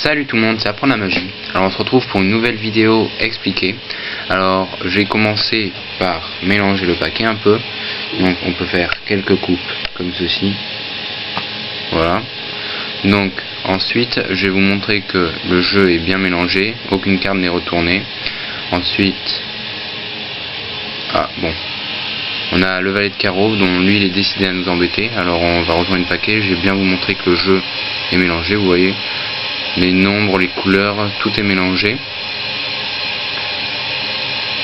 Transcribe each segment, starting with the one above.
Salut tout le monde, c'est Apprendre la magie. Alors on se retrouve pour une nouvelle vidéo expliquée. Alors j'ai commencé par mélanger le paquet un peu. Donc on peut faire quelques coupes comme ceci. Voilà. Donc ensuite je vais vous montrer que le jeu est bien mélangé, aucune carte n'est retournée. Ensuite, on a le valet de carreau dont lui il est décidé à nous embêter. Alors on va rejoindre le paquet, je vais bien vous montrer que le jeu est mélangé, vous voyez. Les nombres, les couleurs, tout est mélangé.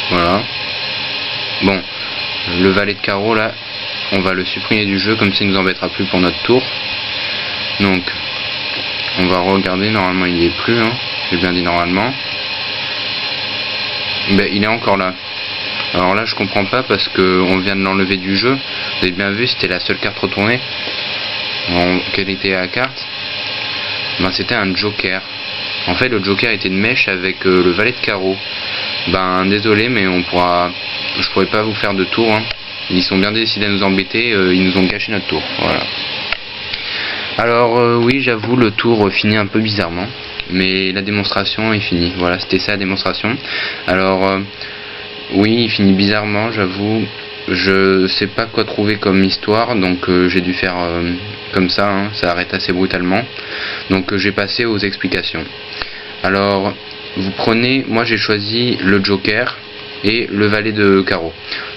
Voilà. Bon, le valet de carreau là, on va le supprimer du jeu, comme ça il nous embêtera plus pour notre tour. Donc, on va regarder, normalement il n'y est plus, hein. J'ai bien dit normalement. Ben, il est encore là. Alors là je comprends pas parce que on vient de l'enlever du jeu. Vous avez bien vu, c'était la seule carte retournée. Quelle était la carte? Ben, c'était un joker. En fait le joker était de mèche avec le valet de carreau. Ben désolé mais je pourrais pas vous faire de tour, hein. Ils sont bien décidés à nous embêter, ils nous ont gâché notre tour. Voilà. Alors oui, j'avoue, le tour finit un peu bizarrement, mais la démonstration est finie. Voilà, c'était ça la démonstration. Alors oui, il finit bizarrement, j'avoue. Je sais pas quoi trouver comme histoire, donc j'ai dû faire comme ça, hein, ça arrête assez brutalement. Donc j'ai passé aux explications. Alors vous prenez, moi j'ai choisi le joker et le valet de carreau.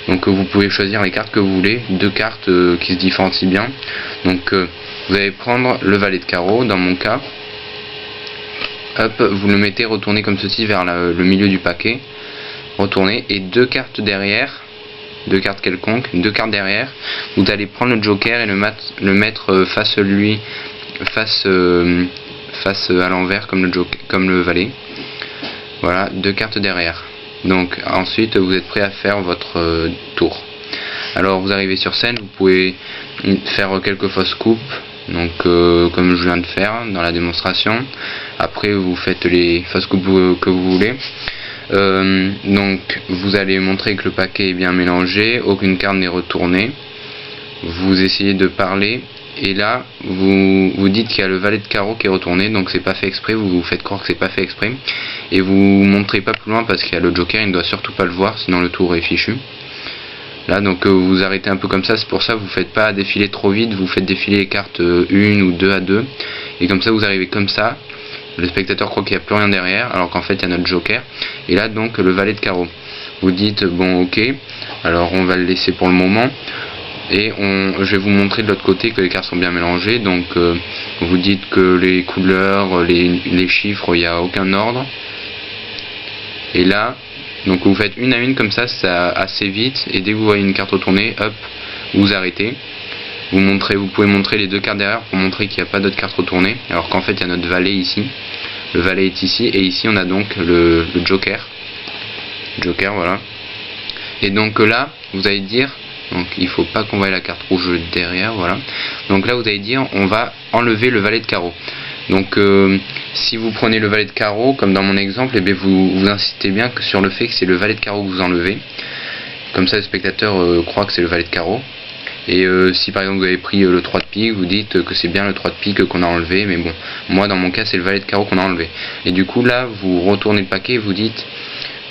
Donc vous pouvez choisir les cartes que vous voulez, deux cartes qui se différencient bien. Donc vous allez prendre le valet de carreau, dans mon cas. Hop, vous le mettez retourné comme ceci vers le milieu du paquet. Retourner, et deux cartes derrière, deux cartes quelconques, deux cartes derrière, vous allez prendre le joker et le mettre face à l'envers comme le valet. Voilà, deux cartes derrière. Donc ensuite vous êtes prêt à faire votre tour. Alors vous arrivez sur scène, vous pouvez faire quelques fausses coupes, donc comme je viens de faire dans la démonstration. Après vous faites les fausses coupes que vous voulez. Donc vous allez montrer que le paquet est bien mélangé, aucune carte n'est retournée. Vous essayez de parler et là vous dites qu'il y a le valet de carreau qui est retourné, donc c'est pas fait exprès, vous faites croire que c'est pas fait exprès et vous montrez pas plus loin parce qu'il y a le joker, il ne doit surtout pas le voir sinon le tour est fichu. Là donc vous arrêtez un peu comme ça, c'est pour ça que vous faites pas défiler trop vite, vous faites défiler les cartes 1 ou 2 à 2 et comme ça vous arrivez comme ça. Le spectateur croit qu'il n'y a plus rien derrière, alors qu'en fait il y a notre joker. Et là donc le valet de carreau. Vous dites bon ok, alors on va le laisser pour le moment. Et je vais vous montrer de l'autre côté que les cartes sont bien mélangées. Donc vous dites que les couleurs, les chiffres, il n'y a aucun ordre. Et là, donc vous faites une à une comme ça assez vite. Et dès que vous voyez une carte retournée, hop, vous arrêtez. Vous pouvez montrer les deux cartes derrière pour montrer qu'il n'y a pas d'autres cartes retournées, alors qu'en fait il y a notre valet ici. Le valet est ici, et ici on a donc le joker. Joker, voilà. Et donc là, vous allez dire, donc il faut pas qu'on voie la carte rouge derrière, voilà. Donc là vous allez dire, on va enlever le valet de carreau. Donc si vous prenez le valet de carreau, comme dans mon exemple, et bien vous insistez bien sur le fait que c'est le valet de carreau que vous enlevez. Comme ça le spectateur croit que c'est le valet de carreau. Et si par exemple vous avez pris le 3 de pique, vous dites que c'est bien le 3 de pique qu'on a enlevé, mais bon, moi dans mon cas c'est le valet de carreau qu'on a enlevé. Et du coup là vous retournez le paquet et vous dites,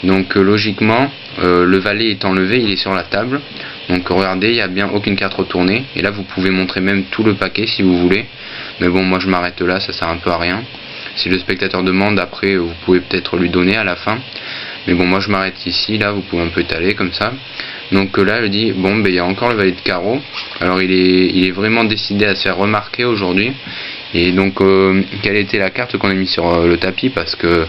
donc logiquement le valet est enlevé, il est sur la table, donc regardez, il n'y a bien aucune carte retournée, et là vous pouvez montrer même tout le paquet si vous voulez, mais bon moi je m'arrête là, ça sert un peu à rien. Si le spectateur demande après, vous pouvez peut-être lui donner à la fin, mais bon moi je m'arrête ici, là vous pouvez un peu étaler comme ça. Donc là je dis bon ben il y a encore le valet de carreau. Alors il est vraiment décidé à se faire remarquer aujourd'hui. Et donc quelle était la carte qu'on a mis sur le tapis, parce que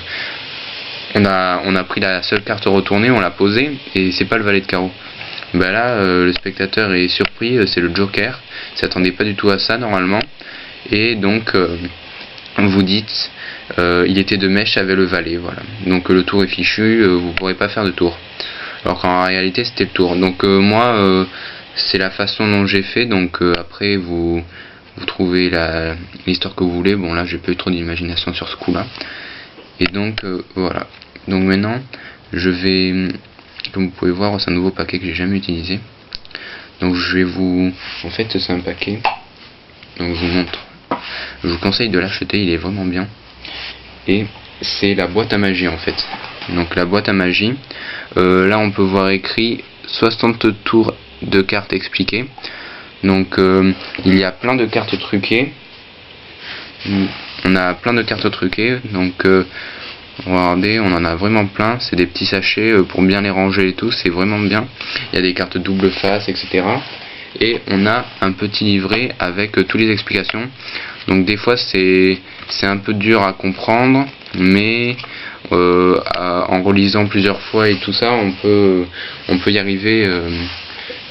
on a pris la seule carte retournée, on l'a posée et c'est pas le valet de carreau. Ben là le spectateur est surpris, c'est le joker. Il s'attendait pas du tout à ça normalement. Et donc vous dites il était de mèche avec le valet, voilà. Donc le tour est fichu, vous pourrez pas faire de tour. Alors qu'en réalité c'était le tour. Donc moi c'est la façon dont j'ai fait. Donc après vous trouvez l'histoire que vous voulez. Bon là j'ai pas eu trop d'imagination sur ce coup là. Et donc voilà. Donc maintenant je vais, comme vous pouvez voir, c'est un nouveau paquet que j'ai jamais utilisé. Donc je vais en fait c'est un paquet. Donc je vous montre. Je vous conseille de l'acheter, il est vraiment bien. et c'est la boîte à magie en fait. Donc la boîte à magie, là on peut voir écrit 60 tours de cartes expliquées. Donc il y a plein de cartes truquées. On a plein de cartes truquées, donc regardez, on en a vraiment plein. C'est des petits sachets pour bien les ranger et tout, c'est vraiment bien. Il y a des cartes double face, etc. Et on a un petit livret avec toutes les explications. Donc des fois c'est un peu dur à comprendre, mais en relisant plusieurs fois et tout ça, on peut y arriver.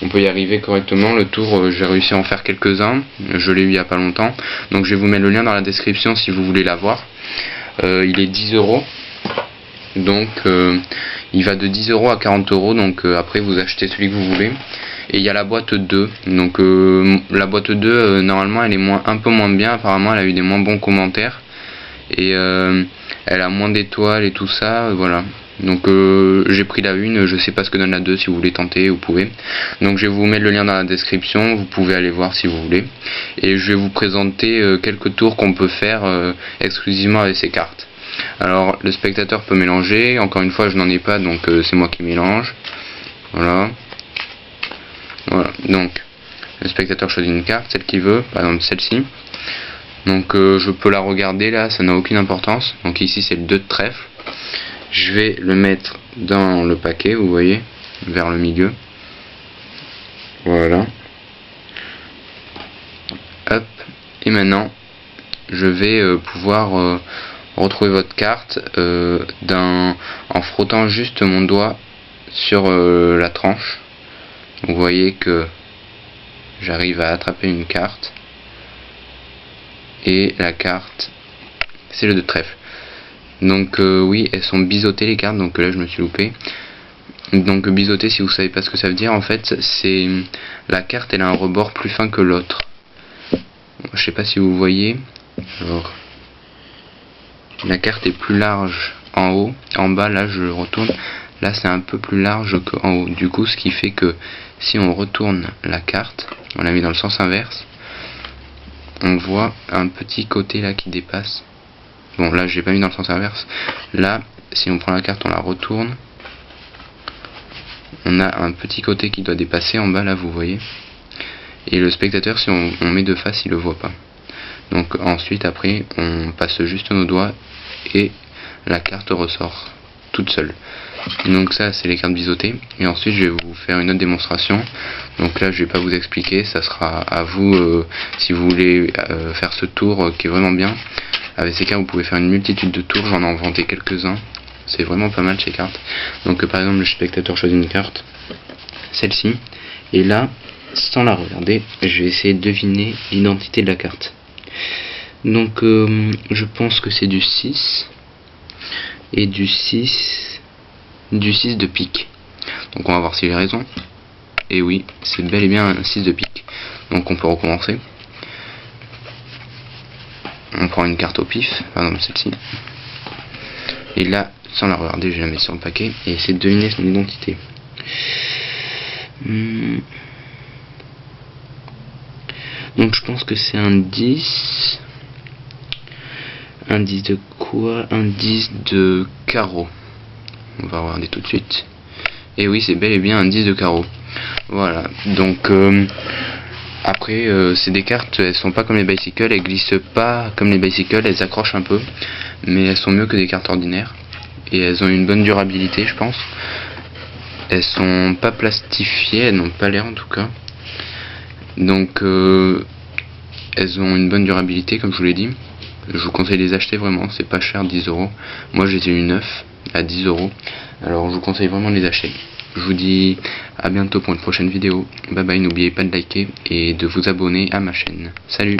On peut y arriver correctement. Le tour, j'ai réussi à en faire quelques-uns. Je l'ai eu il n'y a pas longtemps. Donc je vais vous mettre le lien dans la description si vous voulez la voir. Il est 10 €. Donc il va de 10 € à 40 €. Donc après vous achetez celui que vous voulez. Et il y a la boîte 2. Donc la boîte 2, normalement elle est un peu moins bien. Apparemment elle a eu des moins bons commentaires. Et elle a moins d'étoiles et tout ça. Voilà. Donc j'ai pris la 1, je sais pas ce que donne la 2, si vous voulez tenter, vous pouvez. Donc je vais vous mettre le lien dans la description, vous pouvez aller voir si vous voulez. Et je vais vous présenter quelques tours qu'on peut faire exclusivement avec ces cartes. Alors le spectateur peut mélanger, encore une fois je n'en ai pas, donc c'est moi qui mélange. Voilà. Voilà, donc le spectateur choisit une carte, celle qu'il veut, par exemple celle-ci. Donc je peux la regarder là, ça n'a aucune importance. Donc ici c'est le 2 de trèfle. Je vais le mettre dans le paquet, vous voyez, vers le milieu. Voilà. Hop. Et maintenant, je vais pouvoir retrouver votre carte en frottant juste mon doigt sur la tranche. Vous voyez que j'arrive à attraper une carte. Et la carte, c'est le 2 de trèfle. Donc oui, elles sont biseautées les cartes, donc là je me suis loupé. Donc biseauté, si vous savez pas ce que ça veut dire, en fait c'est la carte, elle a un rebord plus fin que l'autre. Je sais pas si vous voyez. Alors, la carte est plus large en haut, en bas là je retourne, là c'est un peu plus large qu'en haut. Du coup ce qui fait que si on retourne la carte, on la met dans le sens inverse, on voit un petit côté là qui dépasse. Bon là j'ai pas mis dans le sens inverse. Là si on prend la carte, on la retourne, on a un petit côté qui doit dépasser en bas là, vous voyez. Et le spectateur, si on met de face, il le voit pas. Donc ensuite après on passe juste nos doigts et la carte ressort toute seule. Donc ça c'est les cartes biseautées. Et ensuite je vais vous faire une autre démonstration. Donc là je vais pas vous expliquer, ça sera à vous si vous voulez faire ce tour qui est vraiment bien. Avec ces cartes vous pouvez faire une multitude de tours, j'en ai inventé quelques-uns. C'est vraiment pas mal ces cartes. Donc par exemple le spectateur choisit une carte, celle-ci, et là, sans la regarder, je vais essayer de deviner l'identité de la carte. Donc je pense que c'est du 6 et du 6 de pique. Donc on va voir si j'ai raison. Et oui, c'est bel et bien un 6 de pique. Donc on peut recommencer. On prend une carte au pif, par exemple celle-ci. Et là, sans la regarder, je la mets sur le paquet et essayer de deviner son identité. Donc je pense que c'est un 10. Un 10 de quoi? Un 10 de carreau. On va regarder tout de suite. Et oui, c'est bel et bien un 10 de carreau. Voilà, donc après c'est des cartes, elles sont pas comme les bicycles, elles glissent pas comme les bicycles, elles accrochent un peu, mais elles sont mieux que des cartes ordinaires. Et elles ont une bonne durabilité, je pense. Elles sont pas plastifiées, elles n'ont pas l'air en tout cas. Donc elles ont une bonne durabilité comme je vous l'ai dit. Je vous conseille de les acheter vraiment, c'est pas cher, 10 €. Moi j'ai eu 9 à 10 €. Alors je vous conseille vraiment de les acheter. Je vous dis à bientôt pour une prochaine vidéo. Bye bye, n'oubliez pas de liker et de vous abonner à ma chaîne. Salut!